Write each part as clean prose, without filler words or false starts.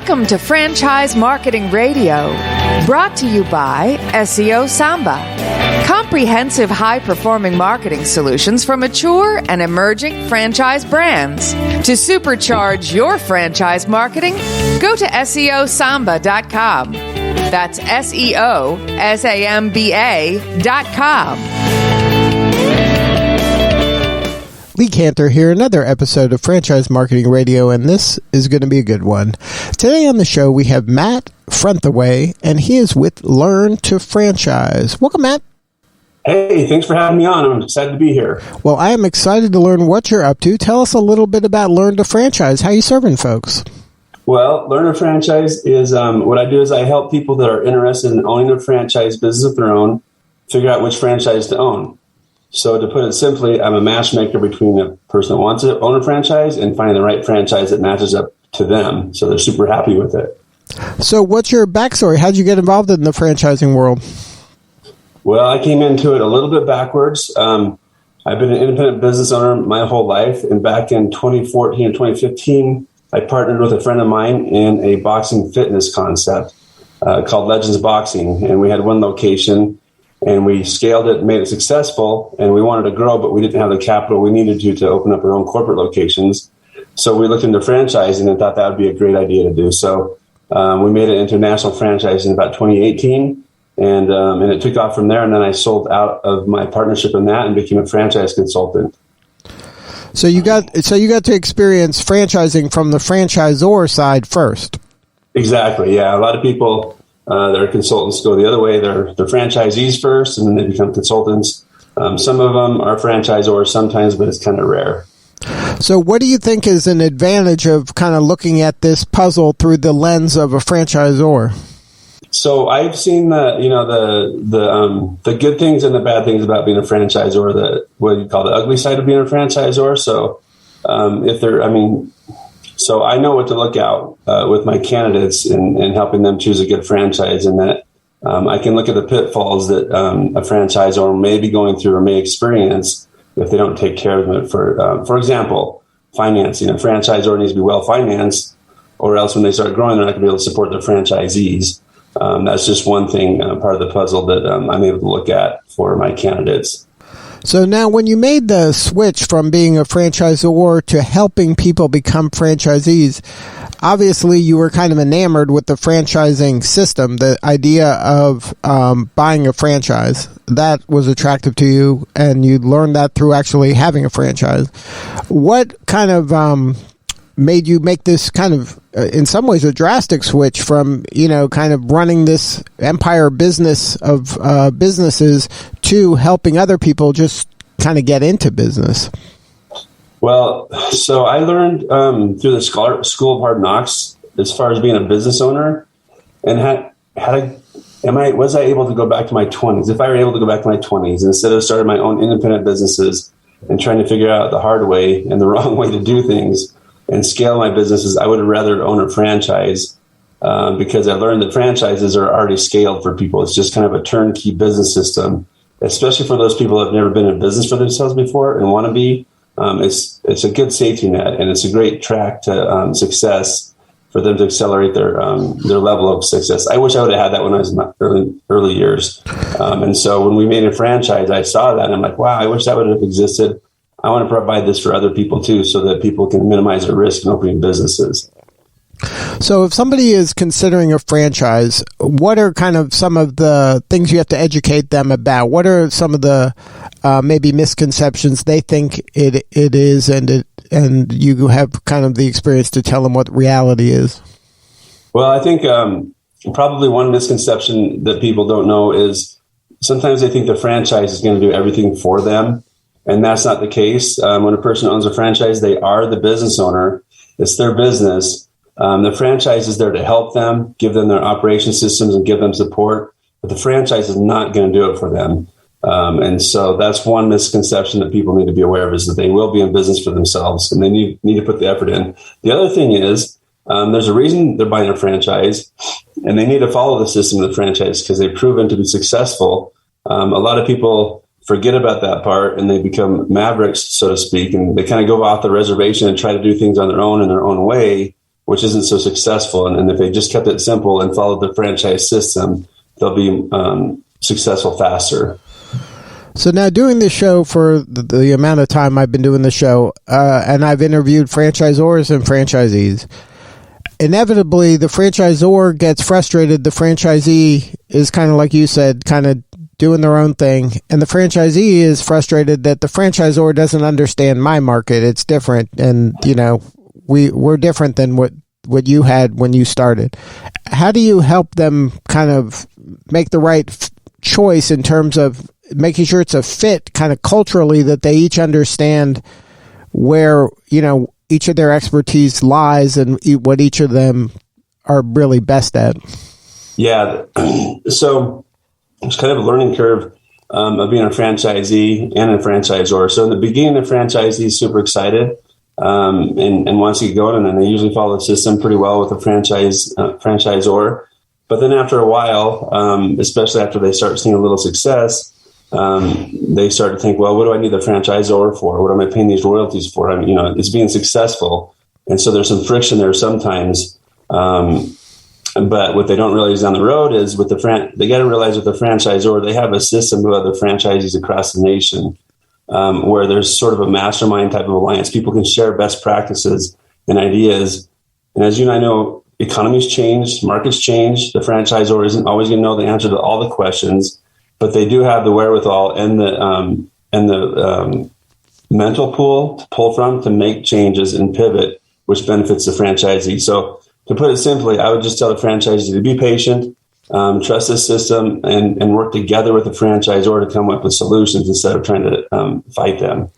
Welcome to Franchise Marketing Radio, brought to you by SeoSamba. Comprehensive high-performing marketing solutions for mature and emerging franchise brands. To supercharge your franchise marketing, go to SeoSamba.com. That's SeoSamba.com. Lee Cantor here, another episode of Franchise Marketing Radio, and this is going to be a good one. Today on the show, we have Matt Frentheway, and he is with Learn2Franchise. Welcome, Matt. Hey, thanks for having me on. I'm excited to be here. Well, I am excited to learn what you're up to. Tell us a little bit about Learn2Franchise. How are you serving folks? Well, Learn2Franchise is what I do is I help people that are interested in owning a franchise business of their own figure out which franchise to own. So to put it simply, I'm a matchmaker between the person that wants to own a franchise and finding the right franchise that matches up to them. So they're super happy with it. So what's your backstory? How did you get involved in the franchising world? Well, I came into it a little bit backwards. I've been an independent business owner my whole life. And back in 2014 and 2015, I partnered with a friend of mine in a boxing fitness concept called Legends Boxing. And we had one location. And we scaled it and made it successful, and we wanted to grow, but we didn't have the capital we needed to open up our own corporate locations. So we looked into franchising and thought that would be a great idea to do. So we made it international franchise in about 2018, and it took off from there. And then I sold out of my partnership in that and became a franchise consultant. So you got to experience franchising from the franchisor side first. Exactly. Yeah, a lot of people. Their consultants go the other way. They're franchisees first, and then they become consultants. Some of them are franchisors sometimes, but it's kind of rare. So what do you think is an advantage of kind of looking at this puzzle through the lens of a franchisor? So I've seen the good things and the bad things about being a franchisor, what you call the ugly side of being a franchisor. So So I know what to look out with my candidates and helping them choose a good franchise, and that I can look at the pitfalls that a franchisor may be going through or may experience if they don't take care of them. For example, financing. A franchisor needs to be well financed, or else when they start growing, they're not going to be able to support their franchisees. That's just one thing, part of the puzzle that I'm able to look at for my candidates. So now when you made the switch from being a franchisor to helping people become franchisees, obviously you were kind of enamored with the franchising system, the idea of buying a franchise. That was attractive to you, and you learned that through actually having a franchise. What kind of made you make this kind of, in some ways, a drastic switch from, kind of running this empire business of businesses to helping other people just kind of get into business? Well, so I learned through the School of Hard Knocks as far as being a business owner, and was I able to go back to my 20s? If I were able to go back to my 20s instead of starting my own independent businesses and trying to figure out the hard way and the wrong way to do things and scale my businesses, I would have rather own a franchise because I learned that franchises are already scaled for people. It's just kind of a turnkey business system, especially for those people that have never been in business for themselves before and want to be. It's a good safety net, and it's a great track to success for them to accelerate their level of success. I wish I would have had that when I was in my early years. And so when we made a franchise, I saw that and I'm like, wow, I wish that would have existed. I want to provide this for other people too, so that people can minimize their risk in opening businesses. So if somebody is considering a franchise, what are kind of some of the things you have to educate them about? What are some of the maybe misconceptions they think it is, and you have kind of the experience to tell them what reality is? Well, I think probably one misconception that people don't know is sometimes they think the franchise is going to do everything for them. And that's not the case. When a person owns a franchise, they are the business owner. It's their business. The franchise is there to help them, give them their operation systems, and give them support. But the franchise is not going to do it for them. And so that's one misconception that people need to be aware of, is that they will be in business for themselves and they need to put the effort in. The other thing is there's a reason they're buying a franchise, and they need to follow the system of the franchise because they've proven to be successful. A lot of people forget about that part and they become mavericks, so to speak, and they kind of go off the reservation and try to do things on their own in their own way. which isn't so successful. And if they just kept it simple and followed the franchise system, they'll be successful faster. So now doing this show for the amount of time I've been doing the show, and I've interviewed franchisors and franchisees, inevitably the franchisor gets frustrated. The franchisee is kind of like you said, kind of doing their own thing. And the franchisee is frustrated that the franchisor doesn't understand my market. It's different. And, we're different than what you had when you started. How do you help them kind of make the right choice in terms of making sure it's a fit kind of culturally, that they each understand where, each of their expertise lies and what each of them are really best at? Yeah. So it's kind of a learning curve of being a franchisee and a franchisor. So in the beginning, the franchisee is super excited and wants to get going, and then they usually follow the system pretty well with the franchisor. But then after a while, especially after they start seeing a little success, they start to think, well, what do I need the franchisor for? What am I paying these royalties for? I mean, it's being successful. And so there's some friction there sometimes. But what they don't realize down the road is with they got to realize with the franchisor, they have a system of other franchisees across the nation where there's sort of a mastermind type of alliance. People can share best practices and ideas. And as you and I know, economies change, markets change. The franchisor isn't always going to know the answer to all the questions, but they do have the wherewithal and the mental pool to pull from to make changes and pivot, which benefits the franchisee. So to put it simply, I would just tell the franchisee to be patient, trust the system, and work together with the franchisor to come up with solutions instead of trying to fight them.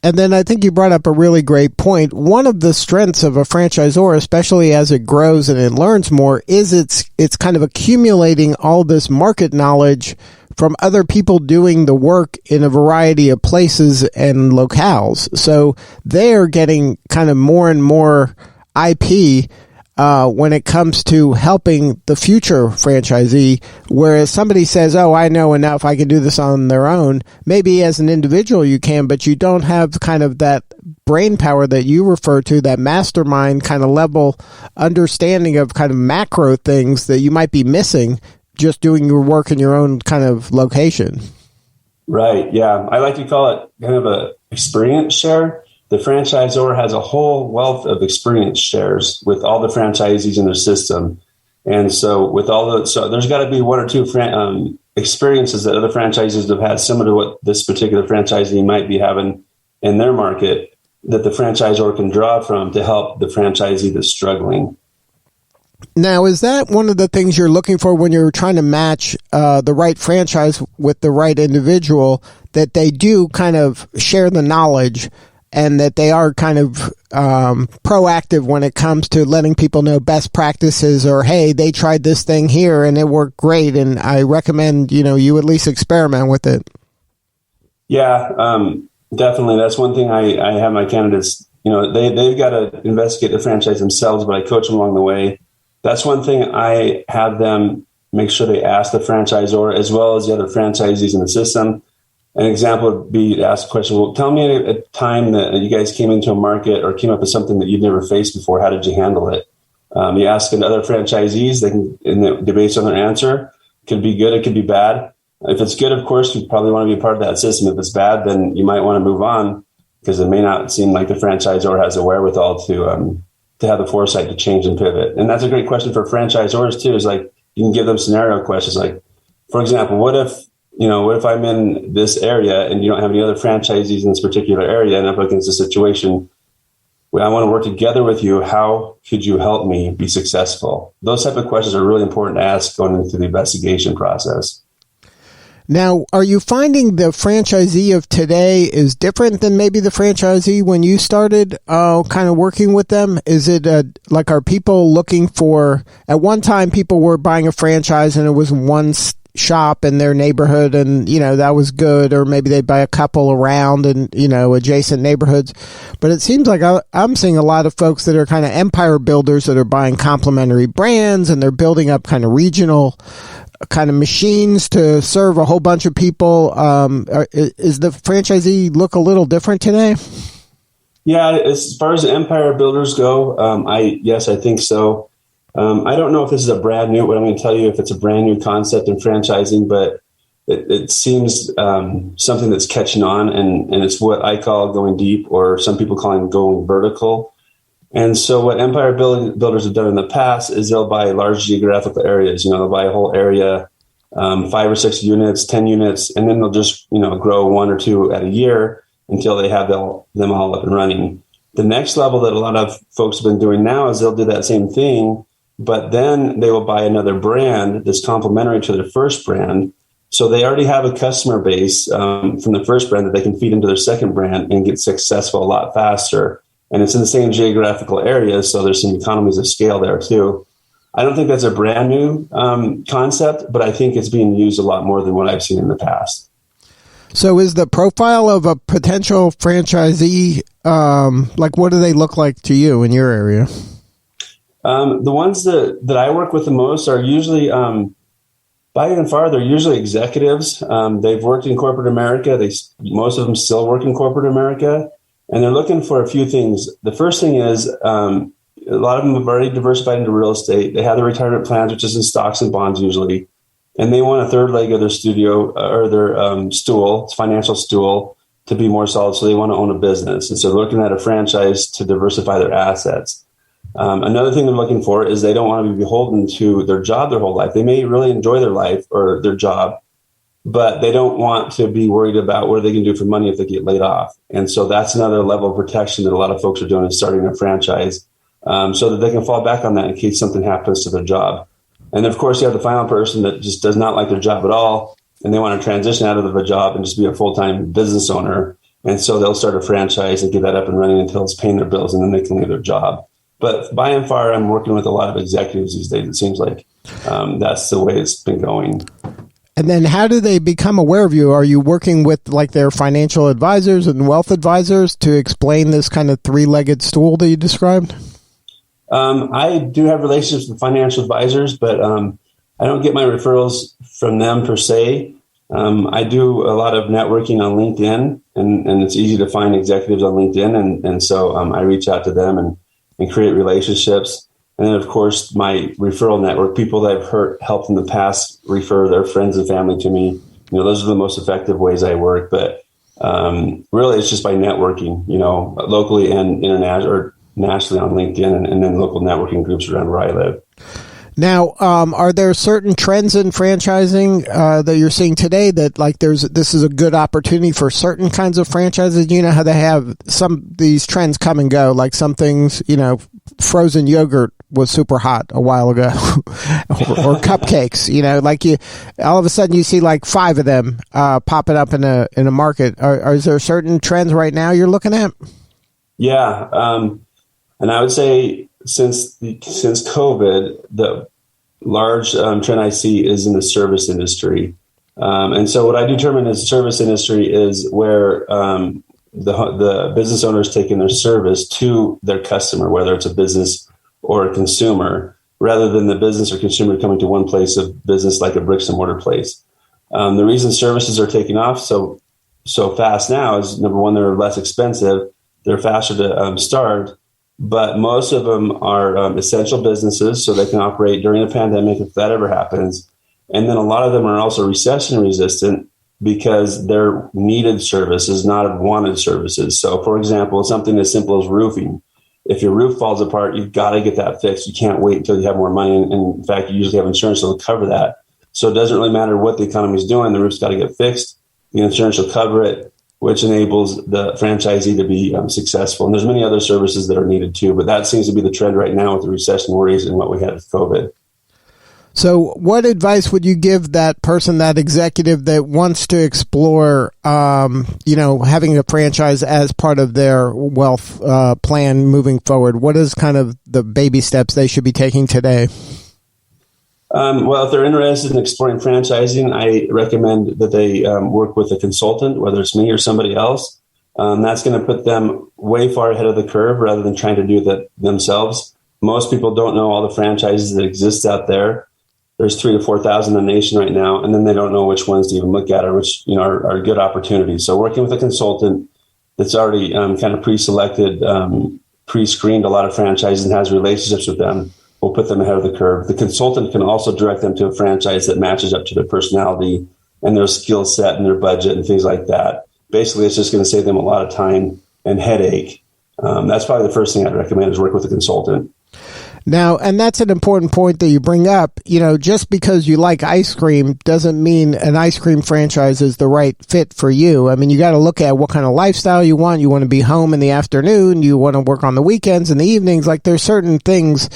And then I think you brought up a really great point. One of the strengths of a franchisor, especially as it grows and it learns more, is it's kind of accumulating all this market knowledge from other people doing the work in a variety of places and locales. So they're getting kind of more and more IP when it comes to helping the future franchisee, whereas somebody says, oh, I know enough, I can do this on their own. Maybe as an individual you can, but you don't have kind of that brain power that you refer to, that mastermind kind of level understanding of kind of macro things that you might be missing just doing your work in your own kind of location. Right, yeah. I like to call it kind of a experience share. The franchisor has a whole wealth of experience shares with all the franchisees in their system. And so there's got to be one or two experiences that other franchisees have had similar to what this particular franchisee might be having in their market that the franchisor can draw from to help the franchisee that's struggling. Now, is that one of the things you're looking for when you're trying to match the right franchise with the right individual, that they do kind of share the knowledge and that they are kind of proactive when it comes to letting people know best practices, or, hey, they tried this thing here and it worked great, and I recommend, you at least experiment with it? Yeah, definitely. That's one thing I have my candidates, they've got to investigate the franchise themselves, but I coach them along the way. That's one thing I have them make sure they ask the franchisor as well as the other franchisees in the system. An example would be to ask a question, well, tell me a time that you guys came into a market or came up with something that you've never faced before. How did you handle it? You ask other franchisees, based on their answer, it could be good, it could be bad. If it's good, of course, you probably want to be a part of that system. If it's bad, then you might want to move on because it may not seem like the franchisor has the wherewithal to have the foresight to change and pivot. And that's a great question for franchisors too, is like, you can give them scenario questions. Like, for example, what if I'm in this area and you don't have any other franchisees in this particular area and I'm up against a situation where I want to work together with you, how could you help me be successful? Those type of questions are really important to ask going into the investigation process. Now, are you finding the franchisee of today is different than maybe the franchisee when you started kind of working with them? Is it like, are people looking for, at one time people were buying a franchise and it was one shop in their neighborhood and, that was good, or maybe they buy a couple around and, adjacent neighborhoods. But it seems like I'm seeing a lot of folks that are kind of empire builders that are buying complementary brands and they're building up kind of regional kind of machines to serve a whole bunch of people. Is the franchisee look a little different today? Yeah, as far as empire builders go, I think so. I don't know if this is a brand new, what I'm going to tell you, if it's a brand new concept in franchising, but it seems something that's catching on, and it's what I call going deep, or some people call it going vertical. And so what empire builders have done in the past is they'll buy large geographical areas. They'll buy a whole area, 5 or 6 units, 10 units, and then they'll just, grow 1 or 2 at a year until they have them all up and running. The next level that a lot of folks have been doing now is they'll do that same thing, but then they will buy another brand that's complementary to their first brand. So they already have a customer base from the first brand that they can feed into their second brand and get successful a lot faster. And it's in the same geographical area, so there's some economies of scale there too. I don't think that's a brand new concept, but I think it's being used a lot more than what I've seen in the past. So is the profile of a potential franchisee, what do they look like to you in your area? The ones that I work with the most are usually, by and far, they're usually executives. They've worked in corporate America. Most of them still work in corporate America. And they're looking for a few things. The first thing is a lot of them have already diversified into real estate. They have their retirement plans, which is in stocks and bonds usually. And they want a third leg of their studio or their stool, financial stool, to be more solid. So they want to own a business. And so they're looking at a franchise to diversify their assets. Another thing they're looking for is they don't want to be beholden to their job their whole life. They may really enjoy their life or their job, but they don't want to be worried about what they can do for money if they get laid off. And so that's another level of protection that a lot of folks are doing, is starting a franchise so that they can fall back on that in case something happens to their job. And of course, you have the final person that just does not like their job at all, and they want to transition out of a job and just be a full-time business owner. And so they'll start a franchise and get that up and running until it's paying their bills, and then they can leave their job. But by and far, I'm working with a lot of executives these days. It seems like that's the way it's been going. And then how do they become aware of you? Are you working with their financial advisors and wealth advisors to explain this kind of three-legged stool that you described? I do have relationships with financial advisors, but I don't get my referrals from them per se. I do a lot of networking on LinkedIn, and it's easy to find executives on LinkedIn. And so I reach out to them and create relationships. And then, of course, my referral network, people that I've helped in the past refer their friends and family to me. Those are the most effective ways I work. But really, it's just by networking, locally and internationally or nationally on LinkedIn, and then local networking groups around where I live. Now, are there certain trends in franchising that you're seeing today that this is a good opportunity for certain kinds of franchises? You know how they have these trends come and go, like some things, frozen yogurt was super hot a while ago or cupcakes, all of a sudden you see 5 of them popping up in a market. Is there certain trends right now you're looking at? Yeah. And I would say since COVID, the large trend I see is in the service industry. And so what I determine as service industry is where the business owner is taking their service to their customer, whether it's a business or a consumer, rather than the business or consumer coming to one place of business like a bricks and mortar place. The reason services are taking off so fast now is, number one, they're less expensive, they're faster to start, but most of them are essential businesses, so they can operate during a pandemic if that ever happens. And then a lot of them are also recession resistant because they're needed services, not wanted services. So, for example, something as simple as roofing. If your roof falls apart, you've got to get that fixed. You can't wait until you have more money. And in fact, you usually have insurance that will cover that. So it doesn't really matter what the economy is doing. The roof's got to get fixed. The insurance will cover it, which enables the franchisee to be successful. And there's many other services that are needed too, but that seems to be the trend right now with the recession worries and what we had with COVID. So what advice would you give that person, that executive that wants to explore, having a franchise as part of their wealth plan moving forward? What is kind of the baby steps they should be taking today? Well, if they're interested in exploring franchising, I recommend that they work with a consultant, whether it's me or somebody else. That's going to put them way far ahead of the curve rather than trying to do that themselves. Most people don't know all the franchises that exist out there. There's 3,000 to 4,000 in the nation right now, and then they don't know which ones to even look at or which are good opportunities. So working with a consultant that's already kind of pre-selected, pre-screened a lot of franchises and has relationships with them will put them ahead of the curve. The consultant can also direct them to a franchise that matches up to their personality and their skill set and their budget and things like that. Basically, it's just going to save them a lot of time and headache. That's probably the first thing I'd recommend is work with a consultant. Now, and that's an important point that you bring up. Just because you like ice cream doesn't mean an ice cream franchise is the right fit for you. I mean, you got to look at what kind of lifestyle you want. You want to be home in the afternoon. You want to work on the weekends and the evenings. Like, there's certain things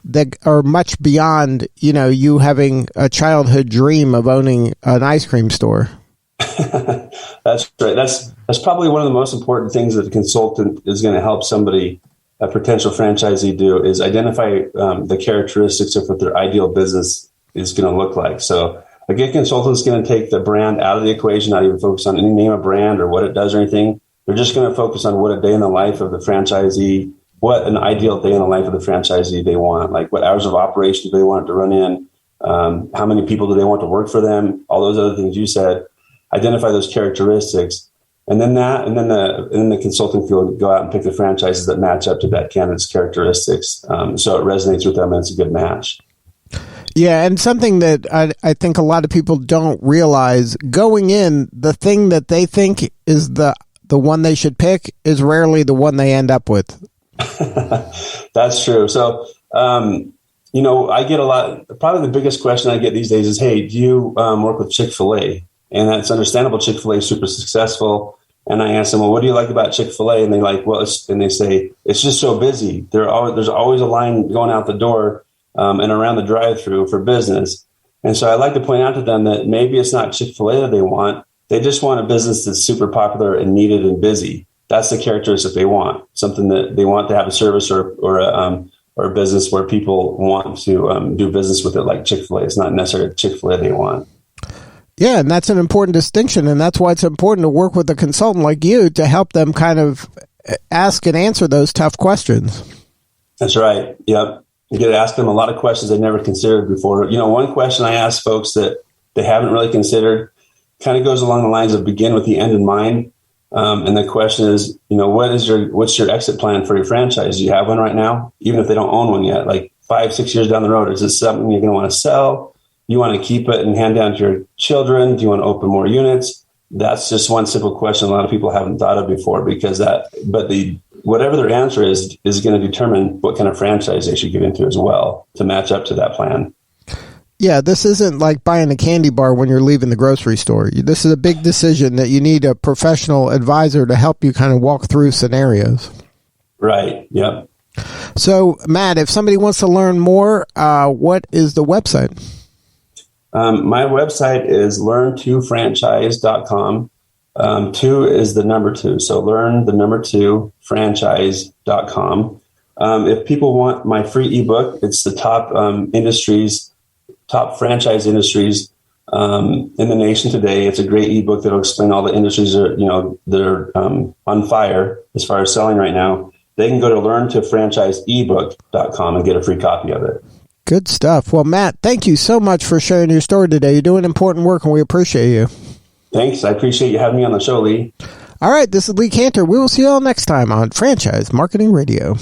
that are much beyond, you having a childhood dream of owning an ice cream store. That's right. That's probably one of the most important things that a consultant is going to help somebody, a potential franchisee, do is identify the characteristics of what their ideal business is going to look like. So a good consultant is going to take the brand out of the equation, not even focus on any name of brand or what it does or anything. They're just going to focus on what a day in the life of the franchisee, what an ideal day in the life of the franchisee they want, like what hours of operation do they want it to run in, how many people do they want to work for them, all those other things you said. Identify those characteristics, and then the consultant will go out and pick the franchises that match up to that candidate's characteristics. So it resonates with them, and it's a good match. Yeah, and something that I think a lot of people don't realize going in, the thing that they think is the one they should pick is rarely the one they end up with. That's true. So, I get a lot. Probably the biggest question I get these days is, "Hey, do you work with Chick-fil-A?" And that's understandable. Chick-fil-A is super successful. And I ask them, well, what do you like about Chick-fil-A? And they say, it's just so busy. There's always a line going out the door and around the drive-through for business. And so I like to point out to them that maybe it's not Chick-fil-A that they want. They just want a business that's super popular and needed and busy. That's the characteristic they want. Something that they want to have a service or a business where people want to do business with it, like Chick-fil-A. It's not necessarily Chick-fil-A they want. Yeah, and that's an important distinction, and that's why it's important to work with a consultant like you to help them kind of ask and answer those tough questions. That's right. Yep. You get to ask them a lot of questions they never considered before. One question I ask folks that they haven't really considered kind of goes along the lines of begin with the end in mind. And the question is, what's your exit plan for your franchise? Do you have one right now? Even if they don't own one yet, like 5-6 years down the road, is this something you're going to want to sell? You want to keep it and hand down to your children? Do you want to open more units? That's just one simple question a lot of people haven't thought of before, whatever their answer is going to determine what kind of franchise they should get into as well to match up to that plan. Yeah, this isn't like buying a candy bar when you're leaving the grocery store. This is a big decision that you need a professional advisor to help you kind of walk through scenarios. Right. Yep. So, Matt, if somebody wants to learn more, what is the website? My website is Learn2franchise.com. 2 is the number 2. So learn the number 2 franchise.com. If people want my free ebook, it's the top franchise industries in the nation today. It's a great ebook that'll explain all the industries that are on fire as far as selling right now. They can go to learn2franchiseebook.com and get a free copy of it. Good stuff. Well, Matt, thank you so much for sharing your story today. You're doing important work, and we appreciate you. Thanks. I appreciate you having me on the show, Lee. All right, this is Lee Cantor. We will see you all next time on Franchise Marketing Radio.